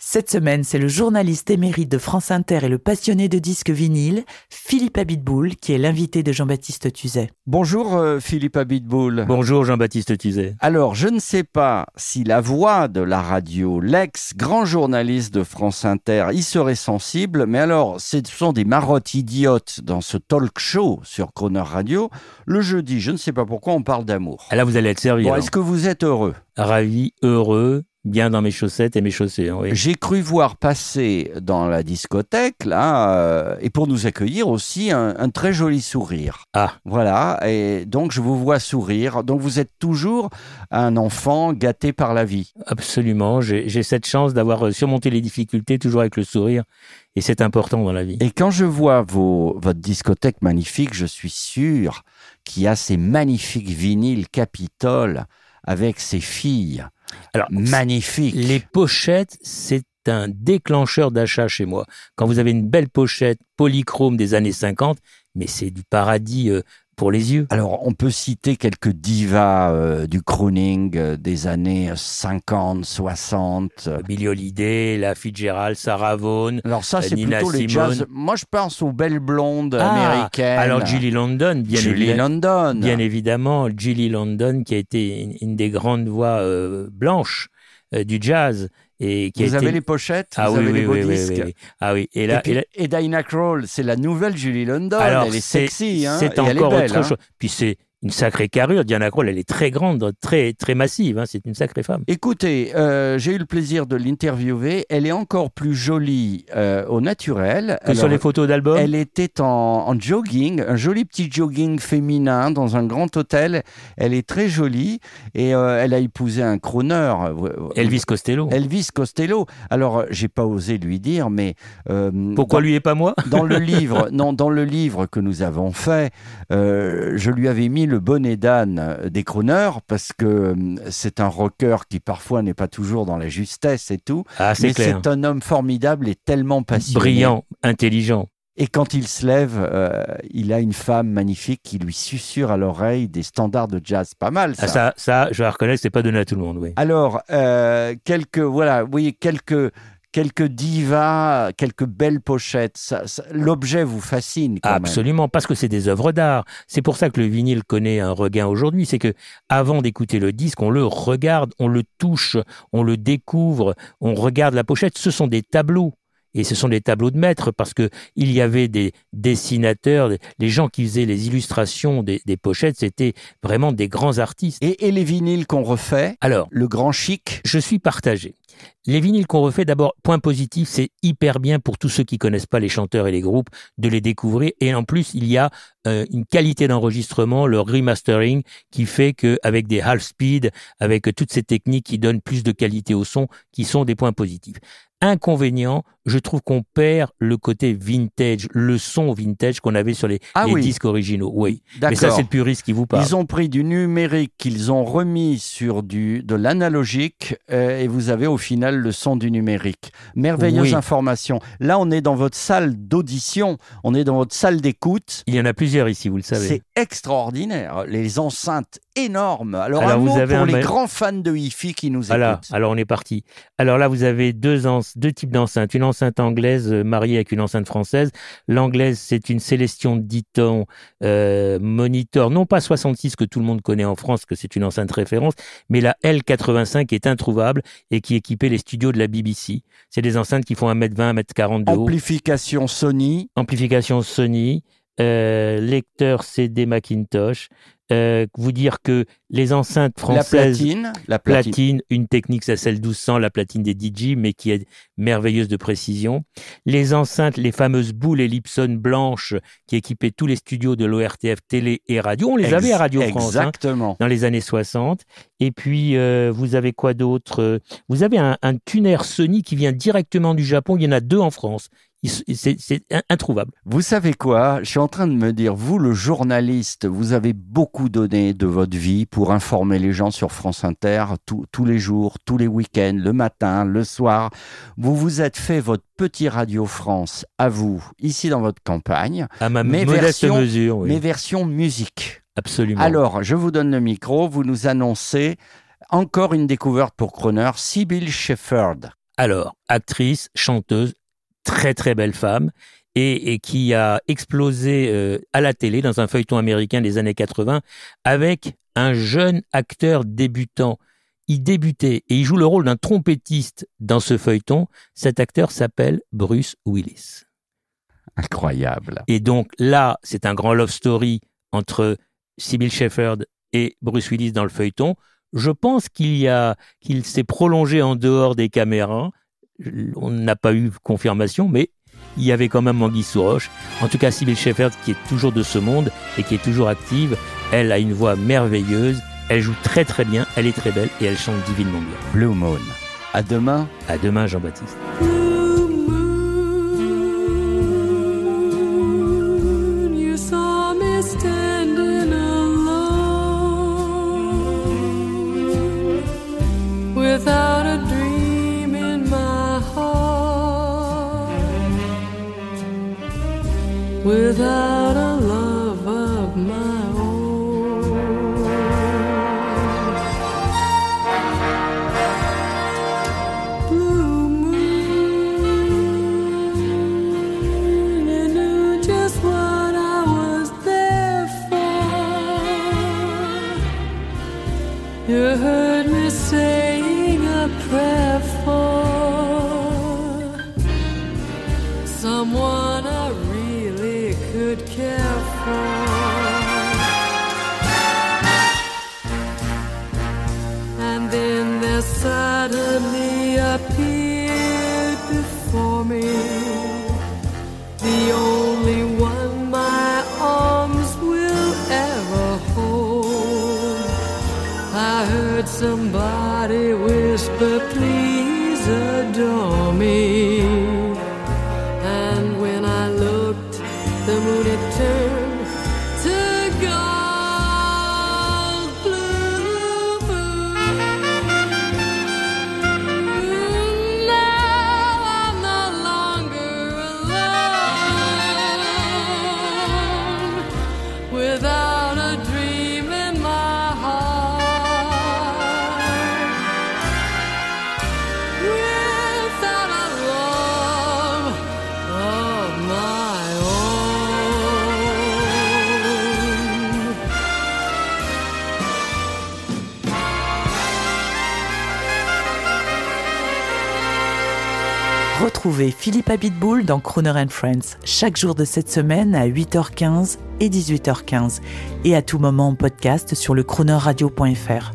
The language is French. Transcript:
Cette semaine, c'est le journaliste émérite de France Inter et le passionné de disques vinyles, Philippe Abitboul, qui est l'invité de Jean-Baptiste Tuzet. Bonjour Philippe Abitboul. Bonjour Jean-Baptiste Tuzet. Alors, je ne sais pas si la voix de la radio, l'ex-grand journaliste de France Inter, y serait sensible, mais alors, ce sont des marottes idiotes dans ce talk show sur Croner Radio. Le jeudi, je ne sais pas pourquoi, on parle d'amour. Là, vous allez être servi. Bon, est-ce que vous êtes heureux ? Ravi, heureux, bien dans mes chaussettes et mes chaussures. Oui. J'ai cru voir passer dans la discothèque, là, et pour nous accueillir aussi, un très joli sourire. Ah. Voilà, et donc je vous vois sourire. Donc vous êtes toujours un enfant gâté par la vie. Absolument, j'ai cette chance d'avoir surmonté les difficultés toujours avec le sourire, et c'est important dans la vie. Et quand je vois votre discothèque magnifique, je suis sûr qu'il y a ces magnifiques vinyles Capitol avec ses filles. Alors, magnifique. Les pochettes, c'est un déclencheur d'achat chez moi. Quand vous avez une belle pochette polychrome des années 50, mais c'est du paradis pour les yeux. Alors, on peut citer quelques divas du crooning des années 50, 60. Billie Holiday, La Fitzgerald, Sarah Vaughan, alors ça, c'est Nina plutôt les Simone. jazz. Moi, je pense aux belles blondes américaines. Alors, Julie London, bien évidemment. Julie London, qui a été une des grandes voix blanches du jazz. Et qui vous avez les pochettes, vous avez les beaux disques. Oui. Ah oui. Et Diana Krall, c'est la nouvelle Julie London. Alors, elle est sexy, hein, c'est encore autre chose. Puis c'est une sacrée carrure. Diana Krall, elle est très grande, très, très massive. Hein. C'est une sacrée femme. Écoutez, j'ai eu le plaisir de l'interviewer. Elle est encore plus jolie au naturel. Que sur les photos d'album. Elle était en jogging, un joli petit jogging féminin dans un grand hôtel. Elle est très jolie et elle a épousé un crooner. Elvis Costello. Elvis Costello. Alors, j'ai pas osé lui dire, mais... pourquoi lui et pas moi ? Dans le livre que nous avons fait, je lui avais mis le bonnet d'âne des crooners parce que c'est un rocker qui parfois n'est pas toujours dans la justesse et tout. Ah, c'est clair. C'est un homme formidable et tellement passionné. Brillant, intelligent. Et quand il se lève, il a une femme magnifique qui lui susurre à l'oreille des standards de jazz. Pas mal, ça. Ah, ça, je reconnais que c'est pas donné à tout le monde, oui. Alors, quelques divas, quelques belles pochettes. L'objet vous fascine quand même. Absolument, parce que c'est des œuvres d'art. C'est pour ça que le vinyle connaît un regain aujourd'hui. C'est que avant d'écouter le disque, on le regarde, on le touche, on le découvre, on regarde la pochette. Ce sont des tableaux. Et ce sont des tableaux de maître parce que il y avait des dessinateurs, les gens qui faisaient les illustrations des pochettes, c'était vraiment des grands artistes. Et les vinyles qu'on refait, alors, le grand chic. Je suis partagé. Les vinyles qu'on refait, d'abord, point positif, c'est hyper bien pour tous ceux qui connaissent pas les chanteurs et les groupes de les découvrir. Et en plus, il y a une qualité d'enregistrement, le remastering, qui fait qu'avec des half speed, avec toutes ces techniques qui donnent plus de qualité au son, qui sont des points positifs. Inconvénient, je trouve qu'on perd le côté vintage, le son vintage qu'on avait sur les disques originaux. Oui, d'accord. Mais ça, c'est le puriste qui vous parle. Ils ont pris du numérique qu'ils ont remis sur de l'analogique et vous avez au final le son du numérique. Merveilleuse information. Là, on est dans votre salle d'audition, on est dans votre salle d'écoute. Il y en a plusieurs ici, vous le savez. C'est extraordinaire. Les enceintes énormes. Alors un mot pour les grands fans de hi-fi qui nous écoutent. Alors on est parti. Alors là, vous avez deux types d'enceintes. Une enceinte anglaise mariée avec une enceinte française. L'anglaise, c'est une Celestion Diton Monitor, non pas 66 que tout le monde connaît en France, que c'est une enceinte référence, mais la L85 qui est introuvable et qui équipait les studios de la BBC. C'est des enceintes qui font 1m20, 1m40 de haut. Amplification Sony. Lecteur CD Macintosh. Vous dire que les enceintes françaises, la platine, une Technics SL1200, la platine des DJ, mais qui est merveilleuse de précision. Les enceintes, les fameuses boules Ellipson blanches qui équipaient tous les studios de l'ORTF télé et radio. On les avait à Radio France dans les années 60. Et puis, vous avez quoi d'autre ? Vous avez un tuner Sony qui vient directement du Japon. Il y en a deux en France. C'est introuvable. Vous savez quoi ? Je suis en train de me dire, vous, le journaliste, vous avez beaucoup donné de votre vie pour informer les gens sur France Inter tous les jours, tous les week-ends, le matin, le soir. Vous vous êtes fait votre petit Radio France à vous, ici dans votre campagne. À ma modeste mesure, oui. Mais version musique. Absolument. Alors, je vous donne le micro, vous nous annoncez encore une découverte pour Croner, Sybil Shepherd. Alors, actrice, chanteuse, très très belle femme, et qui a explosé à la télé dans un feuilleton américain des années 80 avec un jeune acteur débutant. Il débutait et il joue le rôle d'un trompettiste dans ce feuilleton. Cet acteur s'appelle Bruce Willis. Incroyable. Et donc là, c'est un grand love story entre Sybil Shepherd et Bruce Willis dans le feuilleton. Je pense qu'il s'est prolongé en dehors des caméras. On n'a pas eu confirmation, mais il y avait quand même anguille sous roche. En tout cas, Sybil Shepherd, qui est toujours de ce monde et qui est toujours active, elle a une voix merveilleuse. Elle joue très très bien, elle est très belle et elle chante divinement bien. Blue Moon. À demain. À demain, Jean-Baptiste. Without a dream in my heart, without a love of my own. Blue moon, you knew just what I was there for. You heard me saying a prayer for someone I really could care for. And then there suddenly appeared before me the only one my arms will ever hold. I heard somebody whisper, please adore me. And when I looked, the moon had turned to gold. Blue moon. Now I'm no longer alone, without a dream in my heart, without a love of my own. Retrouvez Philippe Abitboul dans Crooner and Friends chaque jour de cette semaine à 8h15 et 18h15 et à tout moment en podcast sur le croonerradio.fr.